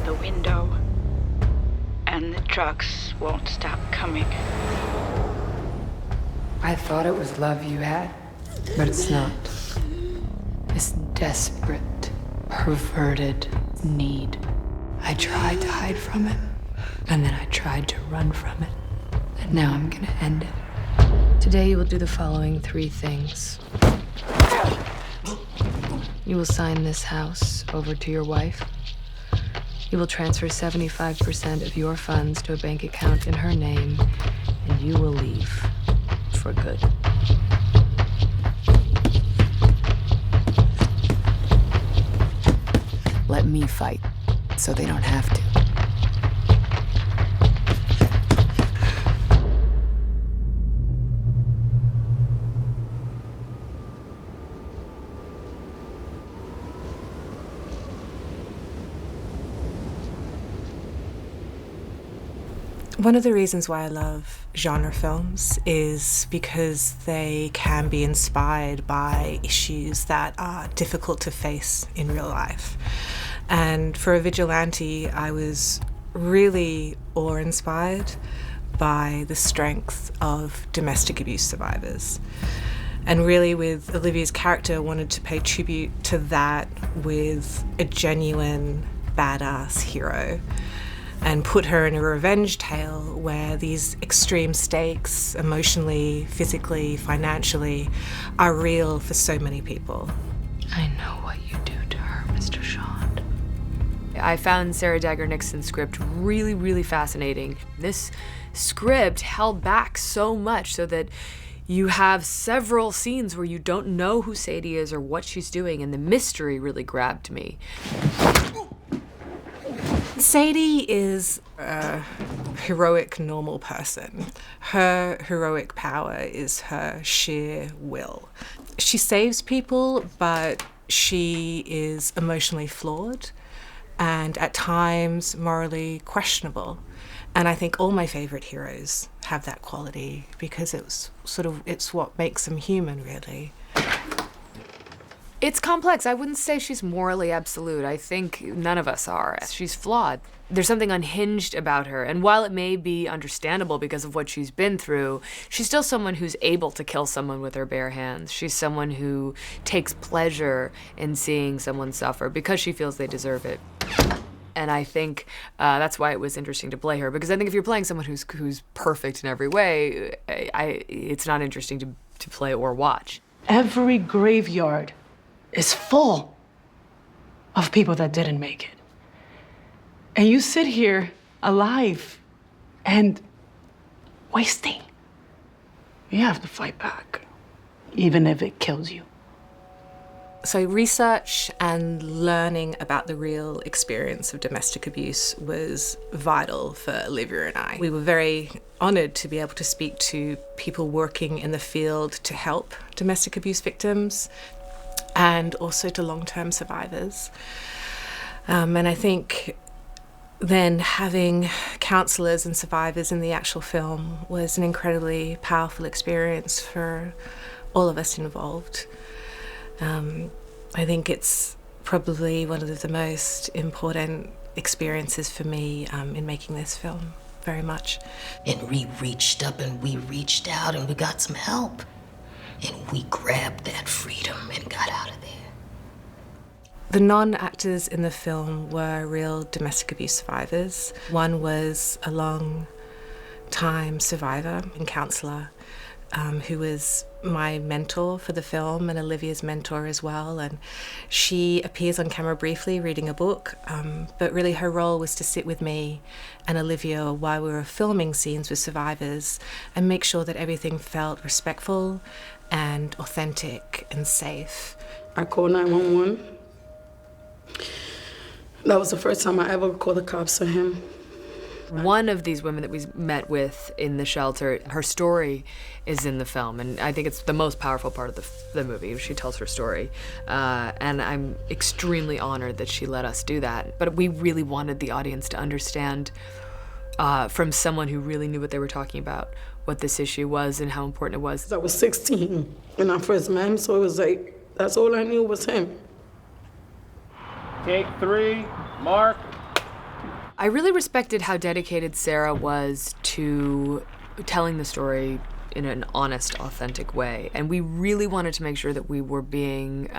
the window, and the trucks won't stop coming. I thought it was love you had, but it's not. This desperate, perverted need. I tried to hide from it, and then I tried to run from it, and now I'm gonna end it. Today you will do the following 3 things. You will sign this house over to your wife. You will transfer 75% of your funds to a bank account in her name, and you will leave for good. Let me fight, so they don't have to. One of the reasons why I love genre films is because they can be inspired by issues that are difficult to face in real life. And for a Vigilante, I was really awe-inspired by the strength of domestic abuse survivors. And really, with Olivia's character, I wanted to pay tribute to that with a genuine badass hero, and put her in a revenge tale where these extreme stakes, emotionally, physically, financially, are real for so many people. I know what you do to her, Mr. Sean. I found Sarah Dagger Nixon's script really, really fascinating. This script held back so much so that you have several scenes where you don't know who Sadie is or what she's doing, and the mystery really grabbed me. Sadie is a heroic, normal person. Her heroic power is her sheer will. She saves people, but she is emotionally flawed and at times morally questionable. And I think all my favorite heroes have that quality because it's what makes them human, really. It's complex. I wouldn't say she's morally absolute. I think none of us are. She's flawed. There's something unhinged about her. And while it may be understandable because of what she's been through, she's still someone who's able to kill someone with her bare hands. She's someone who takes pleasure in seeing someone suffer because she feels they deserve it. And I think that's why it was interesting to play her, because I think if you're playing someone who's perfect in every way, it's not interesting to play or watch. Every graveyard is full of people that didn't make it. And you sit here alive and wasting. You have to fight back, even if it kills you. So research and learning about the real experience of domestic abuse was vital for Olivia and I. We were very honoured to be able to speak to people working in the field to help domestic abuse victims, and also to long-term survivors. And I think then having counsellors and survivors in the actual film was an incredibly powerful experience for all of us involved. I think it's probably one of the most important experiences for me in making this film, very much. And we reached up and we reached out and we got some help. And we grabbed that freedom and got out of there. The non-actors in the film were real domestic abuse survivors. One was a long-time survivor and counsellor who was my mentor for the film and Olivia's mentor as well. And she appears on camera briefly reading a book, but really her role was to sit with me and Olivia while we were filming scenes with survivors and make sure that everything felt respectful and authentic and safe. I called 911. That was the first time I ever called the cops on him. One of these women that we met with in the shelter, her story is in the film, and I think it's the most powerful part of the movie. She tells her story, and I'm extremely honored that she let us do that. But we really wanted the audience to understand from someone who really knew what they were talking about, what this issue was and how important it was. I was 16 when I first met him, so it was like, that's all I knew was him. Take 3, mark. I really respected how dedicated Sarah was to telling the story in an honest, authentic way. And we really wanted to make sure that we were being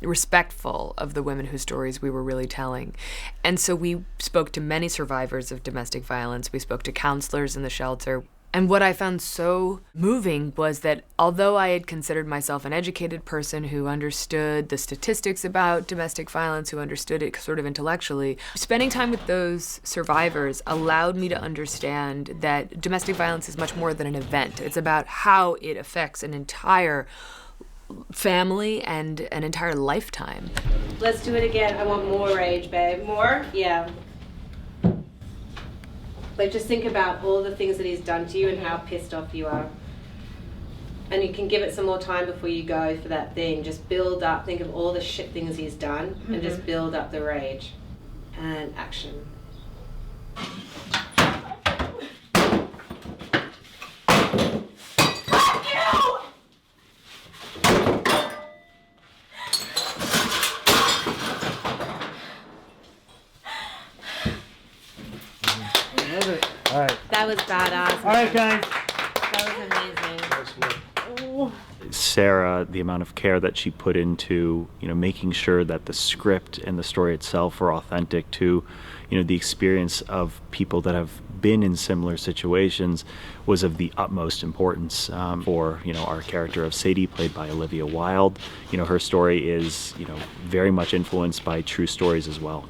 respectful of the women whose stories we were really telling. And so we spoke to many survivors of domestic violence. We spoke to counselors in the shelter. And what I found so moving was that although I had considered myself an educated person who understood the statistics about domestic violence, who understood it sort of intellectually, spending time with those survivors allowed me to understand that domestic violence is much more than an event. It's about how it affects an entire family and an entire lifetime. Let's do it again. I want more rage, babe. More? Yeah. Like, just think about all the things that he's done to you and how pissed off you are. And you can give it some more time before you go for that thing. Just build up, think of all the shit things he's done, and just build up the rage. And action. All right. That was badass. All right, guys. That was amazing. Sarah, the amount of care that she put into, making sure that the script and the story itself were authentic to, the experience of people that have been in similar situations was of the utmost importance for, our character of Sadie, played by Olivia Wilde. Her story is, very much influenced by true stories as well.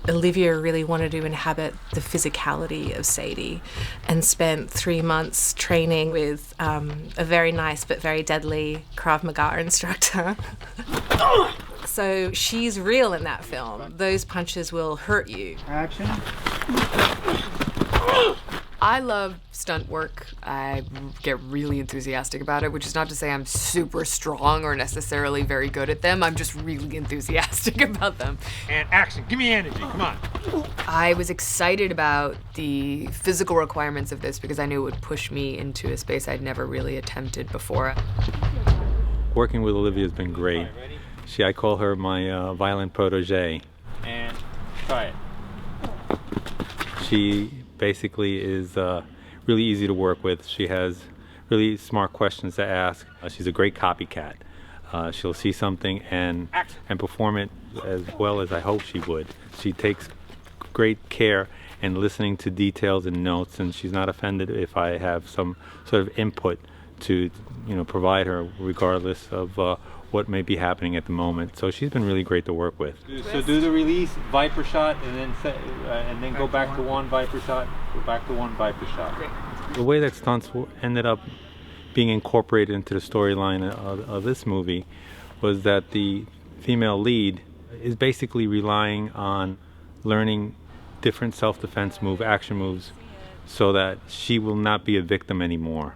Olivia really wanted to inhabit the physicality of Sadie and spent 3 months training with a very nice but very deadly Krav Maga instructor. So she's real in that film. Those punches will hurt you. Action. I love stunt work. I get really enthusiastic about it, which is not to say I'm super strong or necessarily very good at them. I'm just really enthusiastic about them. And action. Give me energy. Come on. I was excited about the physical requirements of this because I knew it would push me into a space I'd never really attempted before. Working with Olivia has been great. I call her my violent protege. And try it. She basically is really easy to work with. She has really smart questions to ask. She's a great copycat. She'll see something and perform it as well as I hope she would. She takes great care in listening to details and notes, and she's not offended if I have some sort of input to provide her, regardless of what may be happening at the moment. So she's been really great to work with. So do the release, Viper shot, and then go back to one Viper shot, go back to one Viper shot. Great. The way that stunts ended up being incorporated into the storyline of this movie was that the female lead is basically relying on learning different self-defense action moves, so that she will not be a victim anymore.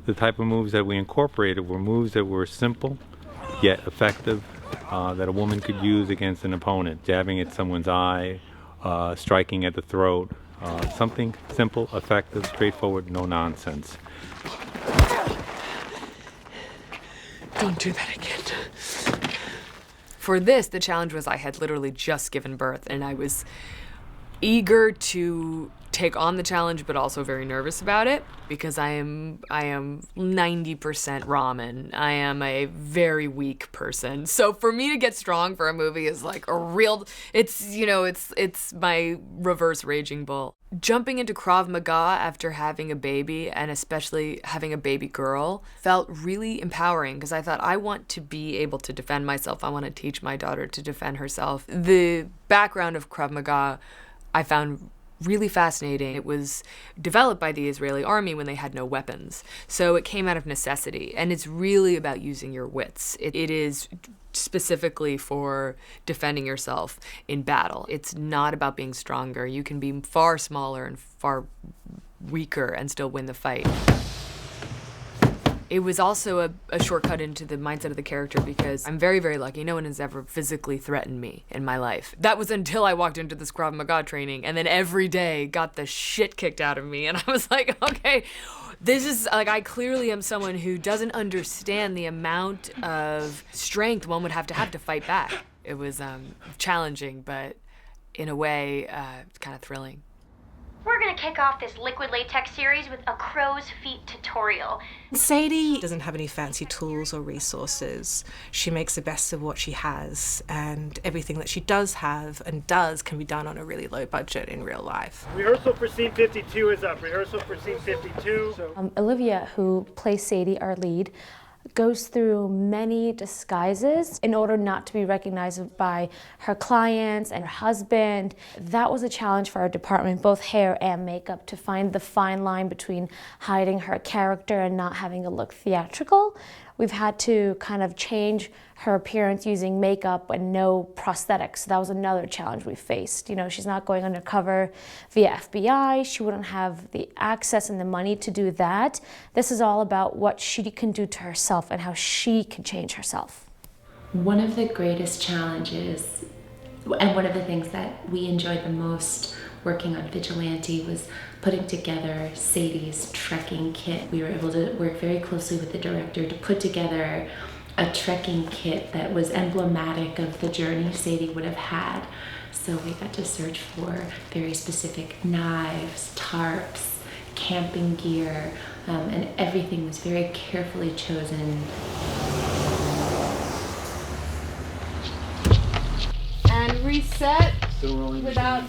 The type of moves that we incorporated were moves that were simple yet effective, that a woman could use against an opponent. Jabbing at someone's eye, striking at the throat. Something simple, effective, straightforward, no nonsense. Don't do that again. For this, the challenge was I had literally just given birth, and I was eager to take on the challenge, but also very nervous about it because I am 90% ramen. I am a very weak person. So for me to get strong for a movie is like a real, it's my reverse Raging Bull. Jumping into Krav Maga after having a baby, and especially having a baby girl, felt really empowering because I thought I want to be able to defend myself. I want to teach my daughter to defend herself. The background of Krav Maga I found really fascinating. It was developed by the Israeli army when they had no weapons. So it came out of necessity, and it's really about using your wits. It is specifically for defending yourself in battle. It's not about being stronger. You can be far smaller and far weaker and still win the fight. It was also a shortcut into the mindset of the character because I'm very, very lucky. No one has ever physically threatened me in my life. That was until I walked into this Krav Maga training, and then every day got the shit kicked out of me. And I was like, okay, This is, like, I clearly am someone who doesn't understand the amount of strength one would have to fight back. It was challenging, but in a way, kind of thrilling. We're gonna kick off this liquid latex series with a crow's feet tutorial. Sadie doesn't have any fancy tools or resources. She makes the best of what she has, and everything that she does have and does can be done on a really low budget in real life. Rehearsal for scene 52 is up. Rehearsal for scene 52. Olivia, who plays Sadie, our lead, goes through many disguises in order not to be recognized by her clients and her husband. That was a challenge for our department, both hair and makeup, to find the fine line between hiding her character and not having it look theatrical. We've had to kind of change her appearance using makeup and no prosthetics. So that was another challenge we faced. You know, she's not going undercover via FBI. She wouldn't have the access and the money to do that. This is all about what she can do to herself and how she can change herself. One of the greatest challenges, and one of the things that we enjoyed the most working on Vigilante, was putting together Sadie's trekking kit. We were able to work very closely with the director to put together a trekking kit that was emblematic of the journey Sadie would have had. So we got to search for very specific knives, tarps, camping gear, and everything was very carefully chosen. And reset without,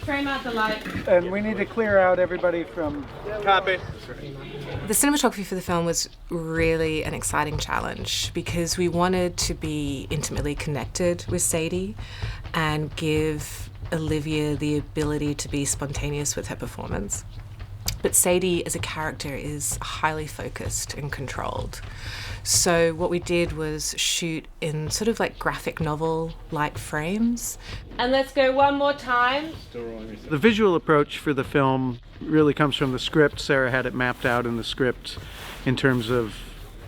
frame out the light. And we need to clear out everybody from... Copy. The cinematography for the film was really an exciting challenge because we wanted to be intimately connected with Sadie and give Olivia the ability to be spontaneous with her performance. But Sadie as a character is highly focused and controlled. So what we did was shoot in sort of like graphic novel-like frames. And let's go one more time. The visual approach for the film really comes from the script. Sarah had it mapped out in the script in terms of,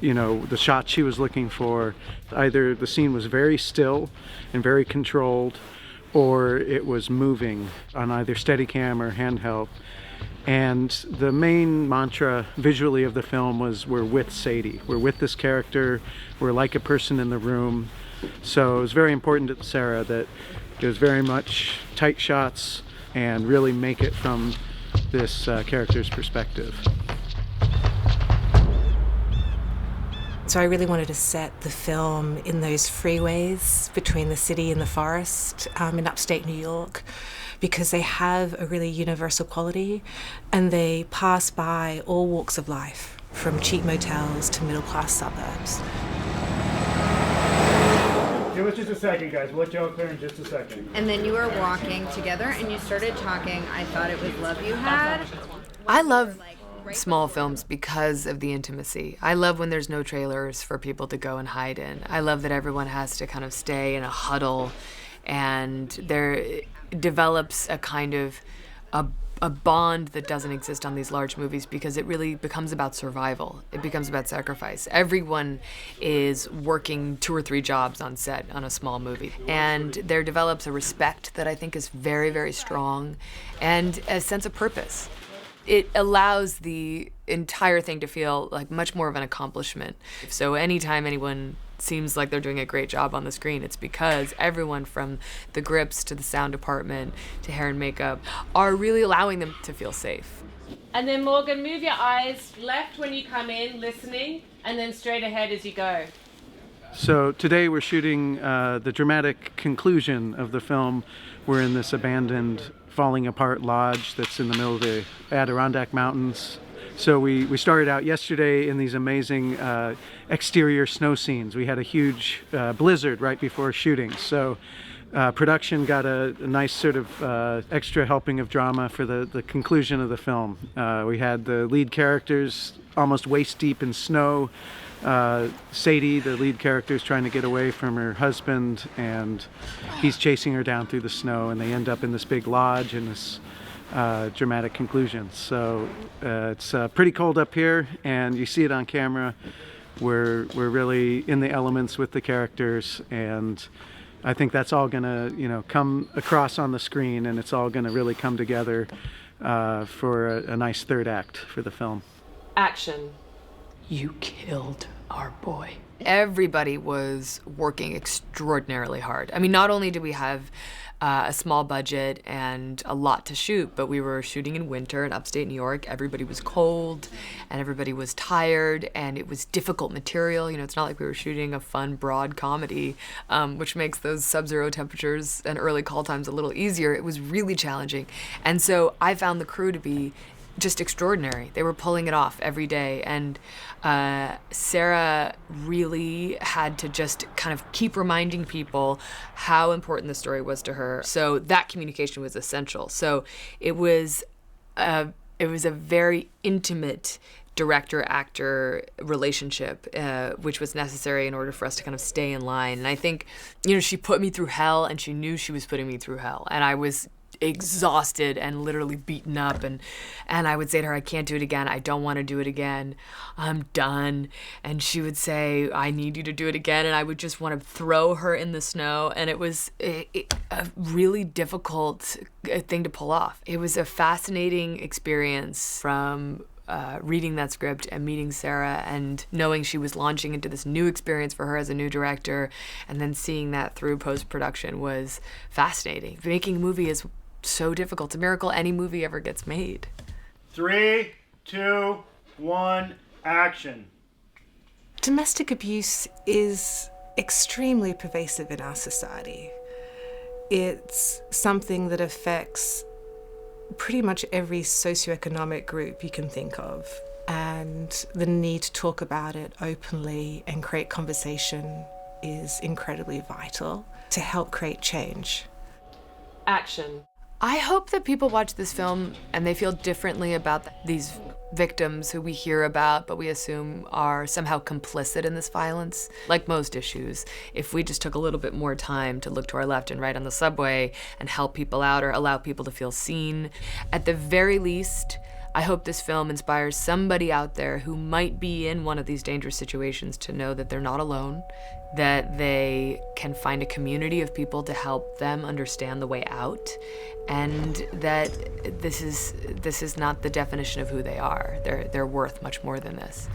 you know, the shots she was looking for. Either the scene was very still and very controlled, or it was moving on either Steadicam or handheld. And the main mantra visually of the film was, we're with Sadie. We're with this character. We're like a person in the room. So it was very important to Sarah that it was very much tight shots and really make it from this character's perspective. So I really wanted to set the film in those freeways between the city and the forest in upstate New York, because they have a really universal quality and they pass by all walks of life, from cheap motels to middle-class suburbs. Give us just a second, guys. We'll let you all clear in just a second. And then you were walking together and you started talking. I thought it was love you had. I love small films because of the intimacy. I love when there's no trailers for people to go and hide in. I love that everyone has to kind of stay in a huddle, and there develops a kind of a bond that doesn't exist on these large movies, because it really becomes about survival. It becomes about sacrifice. Everyone is working 2 or 3 jobs on set on a small movie. And there develops a respect that I think is very, very strong, and a sense of purpose. It allows the entire thing to feel like much more of an accomplishment. So anytime anyone seems like they're doing a great job on the screen, it's because everyone from the grips to the sound department to hair and makeup are really allowing them to feel safe. And then Morgan, move your eyes left when you come in, listening, and then straight ahead as you go. So today we're shooting the dramatic conclusion of the film. We're in this abandoned, falling apart lodge that's in the middle of the Adirondack Mountains. So we started out yesterday in these amazing exterior snow scenes. We had a huge blizzard right before shooting. So production got a nice sort of extra helping of drama for the conclusion of the film. We had the lead characters almost waist deep in snow. Sadie, the lead character, is trying to get away from her husband, and he's chasing her down through the snow, and they end up in this big lodge in this dramatic conclusion. So it's pretty cold up here, and you see it on camera. We're really in the elements with the characters, and I think that's all gonna, you know, come across on the screen, and it's all gonna really come together for a nice third act for the film. Action. You killed our boy. Everybody was working extraordinarily hard. I mean, not only did we have a small budget and a lot to shoot, but we were shooting in winter in upstate New York. Everybody was cold and everybody was tired, and it was difficult material. You know, it's not like we were shooting a fun, broad comedy, which makes those sub-zero temperatures and early call times a little easier. It was really challenging. And so I found the crew to be just extraordinary. They were pulling it off every day, and Sarah really had to just kind of keep reminding people how important the story was to her. So that communication was essential. So it was a very intimate director-actor relationship, which was necessary in order for us to kind of stay in line. And I think, you know, she put me through hell, and she knew she was putting me through hell. And I was exhausted and literally beaten up, and I would say to her, I can't do it again. I don't want to do it again. I'm done. And she would say, I need you to do it again. And I would just want to throw her in the snow. And it was a really difficult thing to pull off. It was a fascinating experience from reading that script and meeting Sarah and knowing she was launching into this new experience for her as a new director, and then seeing that through post-production was fascinating. Making a movie is so difficult. It's a miracle any movie ever gets made. 3, 2, 1, action. Domestic abuse is extremely pervasive in our society. It's something that affects pretty much every socioeconomic group you can think of, and the need to talk about it openly and create conversation is incredibly vital to help create change. Action. I hope that people watch this film and they feel differently about these victims who we hear about, but we assume are somehow complicit in this violence. Like most issues, if we just took a little bit more time to look to our left and right on the subway and help people out or allow people to feel seen, at the very least, I hope this film inspires somebody out there who might be in one of these dangerous situations to know that they're not alone, that they can find a community of people to help them understand the way out, and that this is not the definition of who they are. They're worth much more than this.